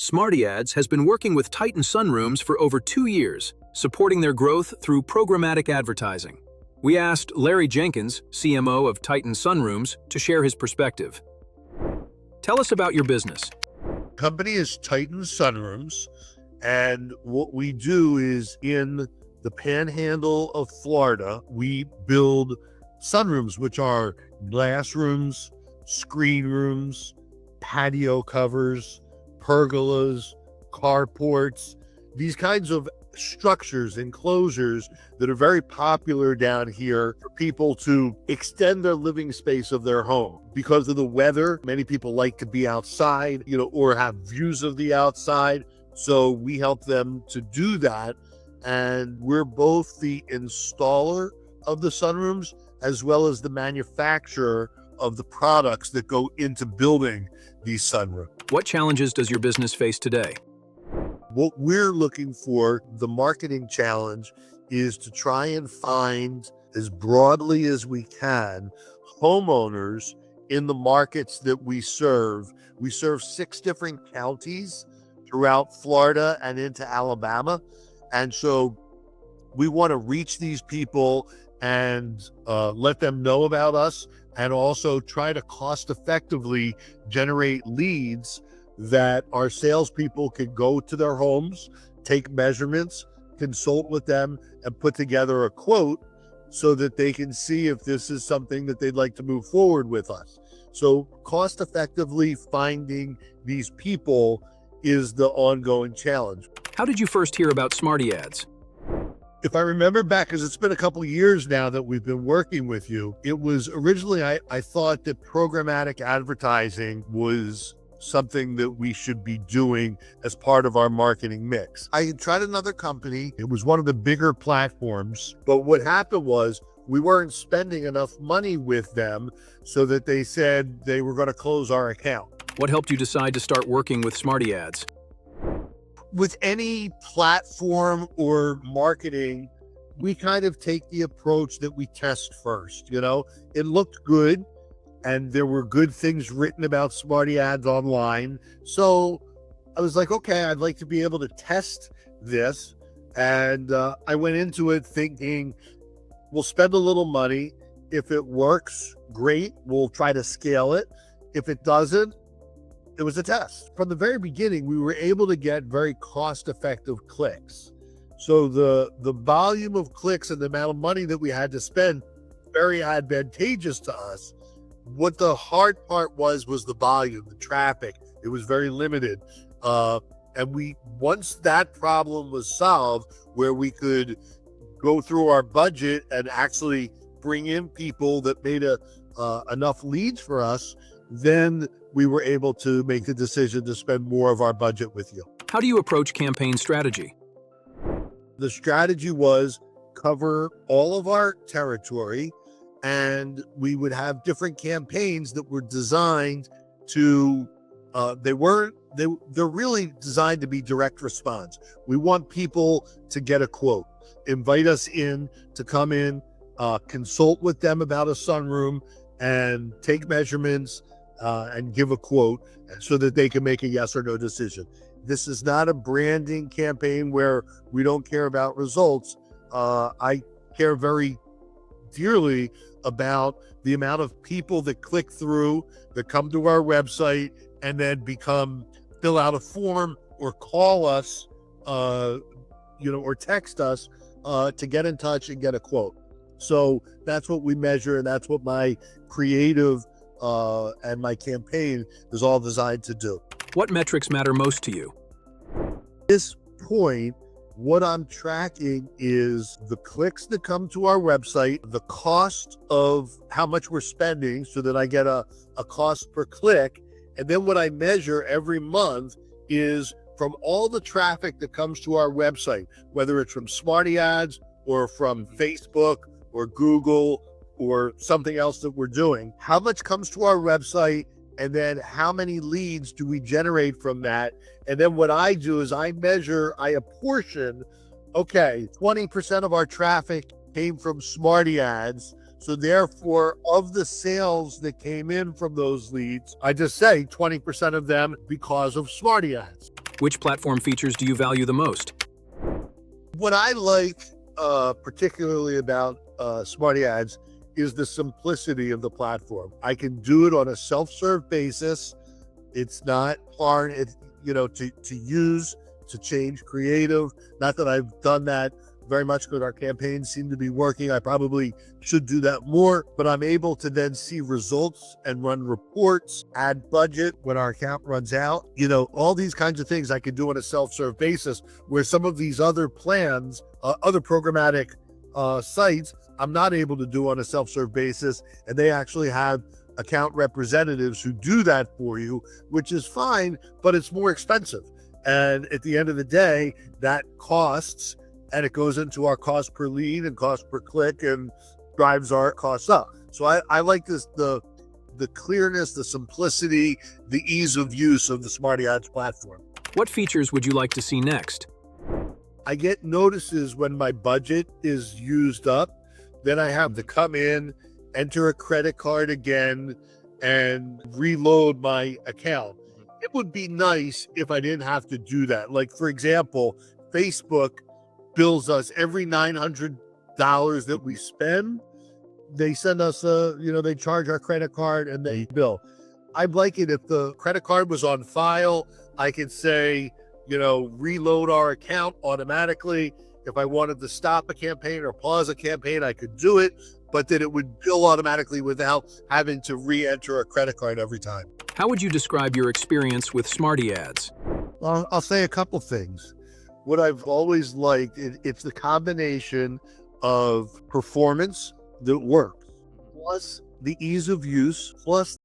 SmartyAds has been working with Titan Sunrooms for over 2 years, supporting their growth through programmatic advertising. We asked Larry Jenkins, CMO of Titan Sunrooms, to share his perspective. Tell us about your business. Company is Titan Sunrooms, and what we do is in the panhandle of Florida, we build sunrooms, which are glass rooms, screen rooms, patio covers, pergolas, carports, these kinds of structures, enclosures that are very popular down here for people to extend their living space of their home. Because of the weather, many people like to be outside, or have views of the outside. So we help them to do that. And we're both the installer of the sunrooms as well as the manufacturer of the products that go into building these sunrooms. What challenges does your business face today? What we're looking for, the marketing challenge, is to try and find as broadly as we can homeowners in the markets that we serve. We serve 6 different counties throughout Florida and into Alabama. And so we want to reach these people and let them know about us, and also try to cost effectively generate leads that our salespeople can go to their homes, take measurements, consult with them, and put together a quote so that they can see if this is something that they'd like to move forward with us. So cost effectively finding these people is the ongoing challenge. How did you first hear about SmartyAds? If I remember back, because it's been a couple of years now that we've been working with you, it was originally, I thought that programmatic advertising was something that we should be doing as part of our marketing mix. I had tried another company. It was one of the bigger platforms, but what happened was we weren't spending enough money with them, so that they said they were going to close our account. What helped you decide to start working with SmartyAds? With any platform or marketing, we kind of take the approach that we test first. It looked good, and there were good things written about SmartyAds online. So I was like, okay, I'd like to be able to test this. And I went into it thinking, we'll spend a little money. If it works, great. We'll try to scale it. If it doesn't, it was a test. From the very beginning, we were able to get very cost-effective clicks. So the volume of clicks and the amount of money that we had to spend, very advantageous to us. What the hard part was the volume, the traffic. It was very limited. And once that problem was solved, where we could go through our budget and actually bring in people that made enough leads for us, then we were able to make the decision to spend more of our budget with you. How do you approach campaign strategy? The strategy was cover all of our territory, and we would have different campaigns that were designed to, they're really designed to be direct response. We want people to get a quote, invite us in to come in, consult with them about a sunroom, and take measurements, and give a quote so that they can make a yes or no decision. This is not a branding campaign where we don't care about results. I care very dearly about the amount of people that click through, that come to our website, and then fill out a form or call us, or text us to get in touch and get a quote. So that's what we measure, and that's what my creative and my campaign is all designed to do. What metrics matter most to you? At this point, what I'm tracking is the clicks that come to our website, the cost of how much we're spending so that I get a cost per click. And then what I measure every month is from all the traffic that comes to our website, whether it's from SmartyAds or from Facebook or Google or something else that we're doing, how much comes to our website, and then how many leads do we generate from that? And then what I do is I apportion, okay, 20% of our traffic came from SmartyAds. So therefore, of the sales that came in from those leads, I just say 20% of them because of SmartyAds. Which platform features do you value the most? What I like particularly about SmartyAds is the simplicity of the platform. I can do it on a self-serve basis. It's not hard, to use, to change creative. Not that I've done that very much because our campaigns seem to be working. I probably should do that more, but I'm able to then see results and run reports, add budget when our account runs out. All these kinds of things I can do on a self-serve basis, where some of these other plans, other programmatic sites, I'm not able to do on a self-serve basis, and they actually have account representatives who do that for you, which is fine, but it's more expensive. And at the end of the day, that costs, and it goes into our cost per lead and cost per click and drives our costs up. So I like this, the clearness, the simplicity, the ease of use of the SmartyAds platform. What features would you like to see next? I get notices when my budget is used up. Then I have to come in, enter a credit card again, and reload my account. It would be nice if I didn't have to do that. Like, for example, Facebook bills us every $900 that we spend. They send us they charge our credit card and they bill. I'd like it if the credit card was on file. I could say, reload our account automatically. If I wanted to stop a campaign or pause a campaign, I could do it, but that it would bill automatically without having to re-enter a credit card every time. How would you describe your experience with SmartyAds? Well, I'll say a couple things. What I've always liked, it's the combination of performance that works, plus the ease of use, plus